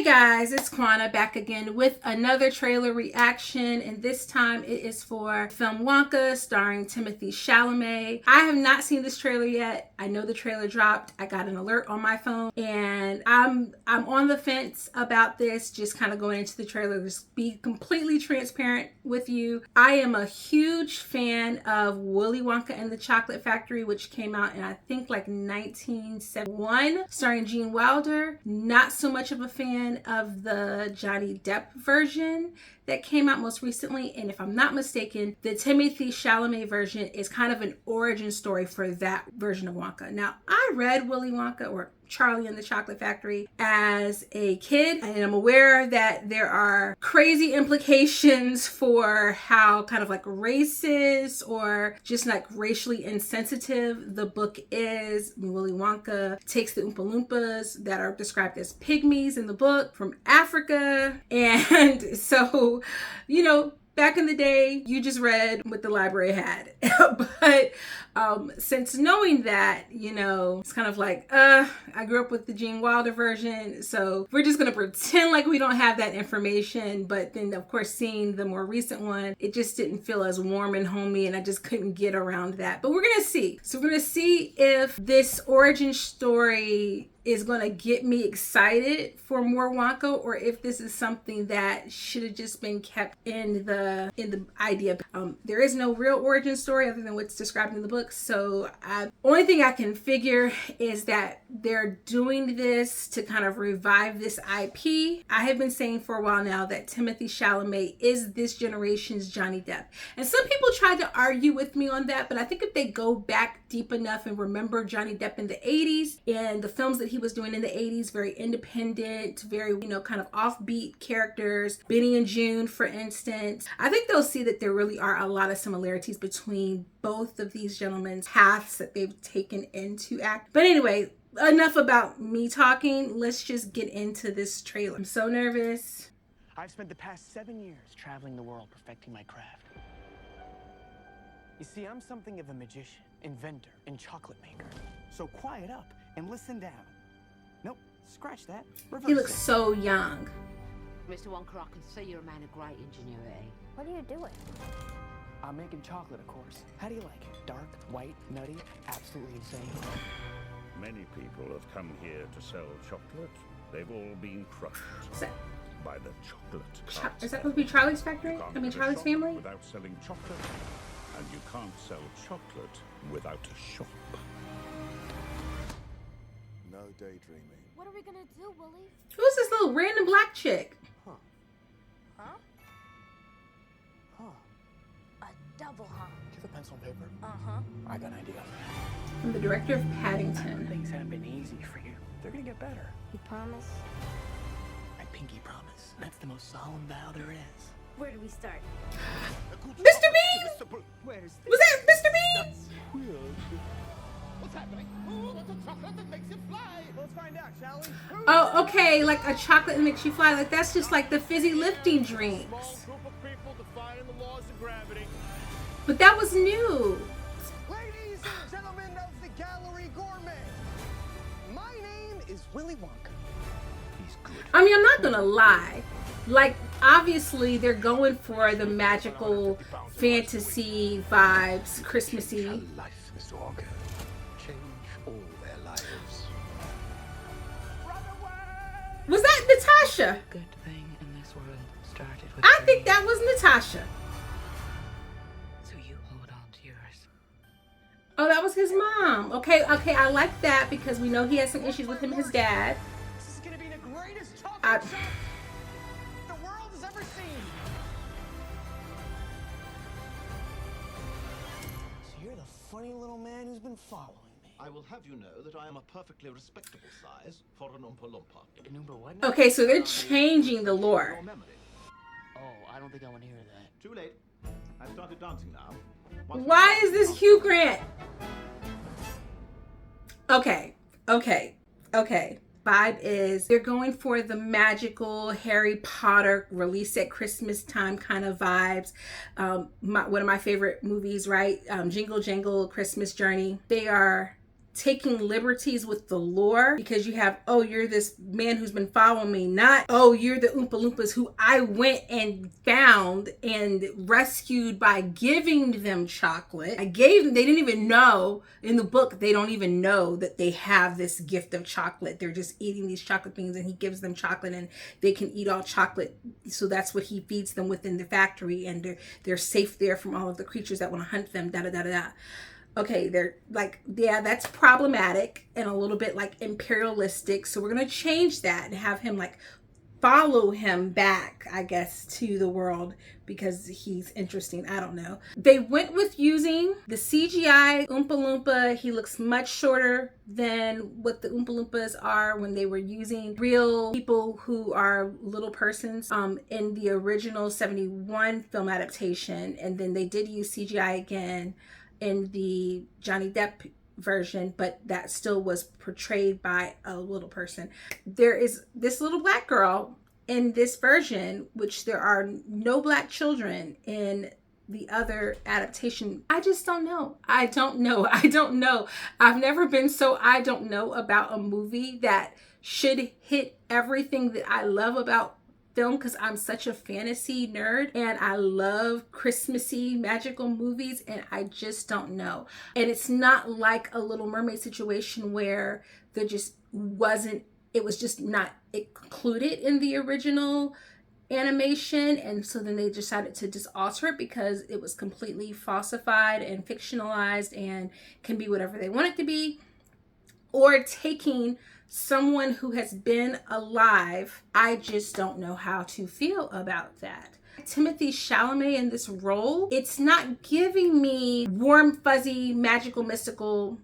guys, it's Kwana back again with another trailer reaction, and this time it is for film Wonka starring Timothée Chalamet. I have not seen this trailer yet. I know the trailer dropped. I got an alert on my phone and I'm on the fence about this, just kind of going into the trailer. Just be completely transparent with you. I am a huge fan of Willy Wonka and the Chocolate Factory, which came out in I think like 1971, starring Gene Wilder. Not so much of a fan of the Johnny Depp version that came out most recently, and if I'm not mistaken, the Timothée Chalamet version is kind of an origin story for that version of Wonka. Now, I read Willy Wonka or Charlie and the Chocolate Factory as a kid, and I'm aware that there are crazy implications for how kind of like racist or just like racially insensitive the book is. Willy Wonka takes the Oompa Loompas that are described as pygmies in the book from Africa, and so, you know, back in the day, you just read what the library had. But since knowing that, you know, it's kind of like, I grew up with the Gene Wilder version, so we're just gonna pretend like we don't have that information. But then, of course, seeing the more recent one, it just didn't feel as warm and homey, and I just couldn't get around that. But we're gonna see. So we're gonna see if this origin story is going to get me excited for more Wonka, or if this is something that should have just been kept in the idea. There is no real origin story other than what's described in the book, so only thing I can figure is that they're doing this to kind of revive this IP. I have been saying for a while now that Timothée Chalamet is this generation's Johnny Depp, and some people tried to argue with me on that, but I think if they go back deep enough and remember Johnny Depp in the 80s and the films that he was doing in the 80s, very independent, very, you know, kind of offbeat characters, Benny and June, for instance, I think they'll see that there really are a lot of similarities between both of these gentlemen's paths that they've taken into act. But anyway, enough about me talking. Let's just get into this trailer. I'm so nervous. I've spent the past 7 years traveling the world perfecting my craft. You see, I'm something of a magician, inventor, and chocolate maker. So quiet up and listen down. Nope, scratch that. Reverse He looks it. so young. Mr. Wonka, I can see you're a man of great ingenuity. What are you doing? I'm making chocolate, of course. How do you like it? Dark, white, nutty, absolutely insane. Many people have come here to sell chocolate. They've all been crushed by the chocolate. Is that supposed to be Charlie's Factory? I mean, Charlie's family? Without selling chocolate, and you can't sell chocolate without a shop. No daydreaming. What are we gonna do, Willie? Who's this little random black chick? Huh? A double huh? Give a pencil and paper. Uh-huh. I got an idea. I'm the director of I know Paddington. things haven't been easy for you. They're gonna get better. You promise? I pinky promise. That's the most solemn vow there is. Where do we start? Mr. Bean? Where's Was that Mr. Bean? What's happening? Ooh, what's a chocolate that makes you fly? Let's find out, shall we? Oh, okay, like a chocolate that makes you fly. Like that's just like the fizzy lifting drinks. Small group of people defying the laws of gravity. But that was new. Ladies and gentlemen of the Gallery Gourmet, my name is Willy Wonka. He's good. I mean, I'm not gonna lie. Like, obviously, they're going for the magical fantasy vibes, Christmassy. Life, Mr. Wonka. Change all their lives. Was that Natasha? Good thing in this world started with I think that was Natasha. So you hold on to yours. Oh, that was his mom. Okay, I like that because we know he has some issues with him and his dad. This is gonna be the greatest I- chocolate shop the world has ever seen. So you're the funny little man who's been following me. I will have you know that I am a perfectly respectable size for an Oompa Loompa. Number one. now? Okay, so they're changing the lore. Your memory. Oh, I don't think I want to hear that. Too late. I've started dancing now. Why is this Hugh Grant? Okay. Vibe is they're going for the magical Harry Potter release at Christmas time kind of vibes. One of my favorite movies, right? Jingle Jangle, Christmas Journey. They are taking liberties with the lore, because you have, oh, you're this man who's been following me, not, oh, you're the Oompa Loompas who I went and found and rescued by giving them chocolate. I gave them, they didn't even know, in the book, they don't even know that they have this gift of chocolate. They're just eating these chocolate things, and he gives them chocolate and they can eat all chocolate. So that's what he feeds them within the factory, and they're safe there from all of the creatures that want to hunt them, da-da-da-da-da. Okay, they're like, yeah, that's problematic and a little bit like imperialistic. So we're going to change that and have him like follow him back, I guess, to the world because he's interesting. I don't know. They went with using the CGI Oompa Loompa. He looks much shorter than what the Oompa Loompas are when they were using real people who are little persons in the original 71 film adaptation. And then they did use CGI again in the Johnny Depp version, but that still was portrayed by a little person. There is this little black girl in this version, which there are no black children in the other adaptation. I just don't know. I don't know. I've never been so I don't know about a movie that should hit everything that I love about film, because I'm such a fantasy nerd and I love Christmassy magical movies, and I just don't know. And it's not like a Little Mermaid situation where there just wasn't, it was just not included in the original animation, and so then they decided to just alter it because it was completely falsified and fictionalized and can be whatever they want it to be, or taking someone who has been alive. I just don't know how to feel about that. Timothée Chalamet in this role, it's not giving me warm, fuzzy, magical, mystical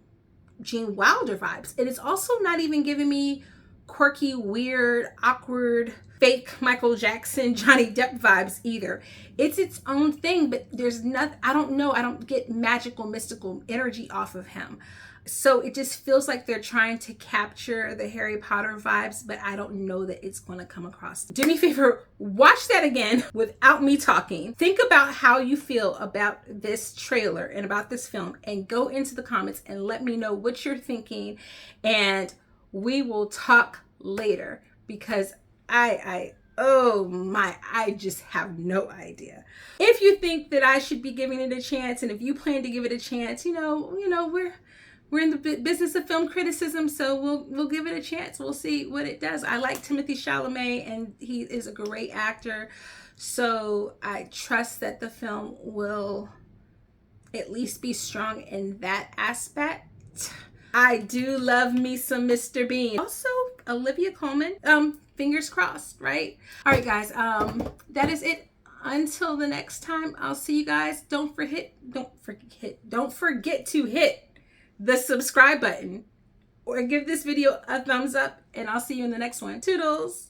Gene Wilder vibes. It is also not even giving me quirky, weird, awkward, fake Michael Jackson, Johnny Depp vibes either. It's its own thing, but there's nothing, I don't know, I don't get magical, mystical energy off of him. So it just feels like they're trying to capture the Harry Potter vibes, but I don't know that it's going to come across. Do me a favor, watch that again without me talking. Think about how you feel about this trailer and about this film, and go into the comments and let me know what you're thinking, and we will talk later, because I just have no idea. If you think that I should be giving it a chance, and if you plan to give it a chance, you know, we're in the business of film criticism, so we'll give it a chance. We'll see what it does. I like Timothée Chalamet, and he is a great actor, so I trust that the film will at least be strong in that aspect. I do love me some Mr. Bean. Also, Olivia Colman. Fingers crossed, right? All right, guys. That is it. Until the next time, I'll see you guys. Don't forget to hit the subscribe button, or give this video a thumbs up, and I'll see you in the next one. Toodles.